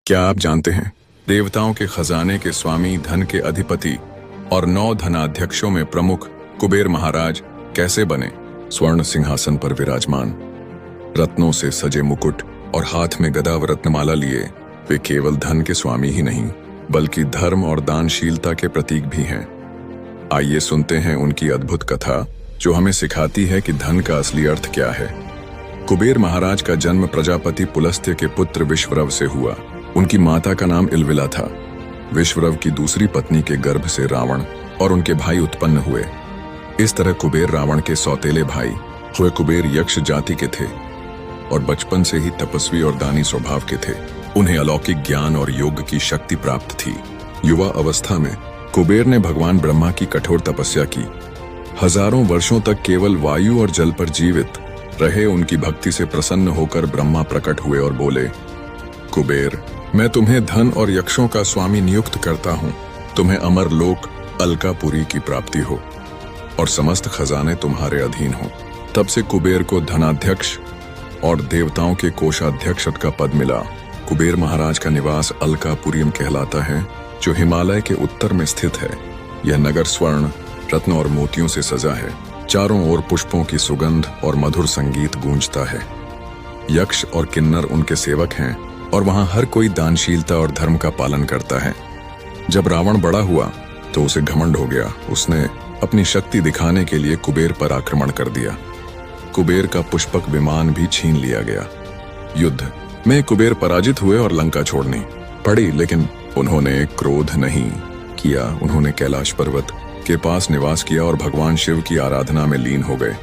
क्या आप जानते हैं, देवताओं के खजाने के स्वामी, धन के अधिपति और 9 धनाध्यक्षों में प्रमुख कुबेर महाराज कैसे बने? स्वर्ण सिंहासन पर विराजमान, रत्नों से सजे मुकुट और हाथ में गदा व रत्नमाला लिए वे केवल धन के स्वामी ही नहीं बल्कि धर्म और दानशीलता के प्रतीक भी हैं। आइए सुनते हैं उनकी अद्भुत कथा जो हमें सिखाती है कि धन का असली अर्थ क्या है। कुबेर महाराज का जन्म प्रजापति पुलस्त्य के पुत्र विश्वरव से हुआ। उनकी माता का नाम इलविला था। विश्वरव की दूसरी पत्नी के गर्भ से रावण और उनके भाई उत्पन्न हुए। इस तरह कुबेर रावण के सौतेले भाई हुए। कुबेर यक्ष जाति के थे और बचपन से ही तपस्वी और दानी स्वभाव के थे। उन्हें अलौकिक ज्ञान और योग की शक्ति प्राप्त थी। युवा अवस्था में कुबेर ने भगवान ब्रह्मा की कठोर तपस्या की। हजारों वर्षों तक केवल वायु और जल पर जीवित रहे। उनकी भक्ति से प्रसन्न होकर ब्रह्मा प्रकट हुए और बोले, कुबेर, मैं तुम्हें धन और यक्षों का स्वामी नियुक्त करता हूँ। तुम्हें अमर लोक अलकापुरी की प्राप्ति हो और समस्त खजाने तुम्हारे अधीन हो। तब से कुबेर को धनाध्यक्ष और देवताओं के कोषाध्यक्ष का पद मिला। कुबेर महाराज का निवास अलकापुरियम कहलाता है, जो हिमालय के उत्तर में स्थित है। यह नगर स्वर्ण, रत्न और मोतियों से सजा है। चारों ओर पुष्पों की सुगंध और मधुर संगीत गूंजता है। यक्ष और किन्नर उनके सेवक हैं और वहां हर कोई दानशीलता और धर्म का पालन करता है। जब रावण बड़ा हुआ तो उसे घमंड हो गया। उसने अपनी शक्ति दिखाने के लिए कुबेर पर आक्रमण कर दिया। कुबेर का पुष्पक विमान भी छीन लिया गया। युद्ध में कुबेर पराजित हुए और लंका छोड़नी पड़ी, लेकिन उन्होंने क्रोध नहीं किया। उन्होंने कैलाश पर्वत के पास निवास किया और भगवान शिव की आराधना में लीन हो गए।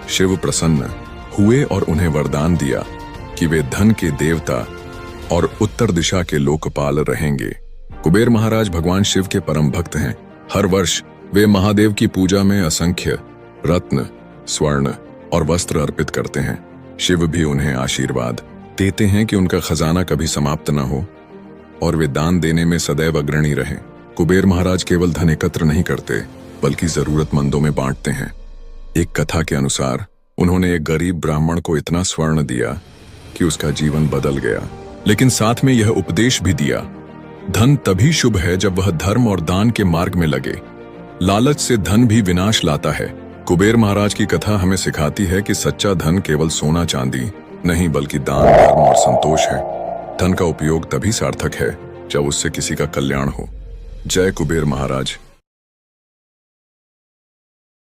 शिव प्रसन्न हुए और उन्हें वरदान दिया कि वे धन के देवता और उत्तर दिशा के लोकपाल रहेंगे। कुबेर महाराज भगवान शिव के परम भक्त हैं। हर वर्ष वे महादेव की पूजा में असंख्य रत्न, स्वर्ण और वस्त्र अर्पित करते हैं। शिव भी उन्हें आशीर्वाद देते हैं कि उनका खजाना कभी समाप्त न हो और वे दान देने में सदैव अग्रणी रहें। कुबेर महाराज केवल धन एकत्र नहीं करते बल्कि जरूरतमंदों में बांटते हैं। एक कथा के अनुसार उन्होंने एक गरीब ब्राह्मण को इतना स्वर्ण दिया कि उसका जीवन बदल गया, लेकिन साथ में यह उपदेश भी दिया, धन तभी शुभ है जब वह धर्म और दान के मार्ग में लगे। लालच से धन भी विनाश लाता है। कुबेर महाराज की कथा हमें सिखाती है कि सच्चा धन केवल सोना चांदी नहीं बल्कि दान, धर्म और संतोष है। धन का उपयोग तभी सार्थक है जब उससे किसी का कल्याण हो। जय कुबेर महाराज।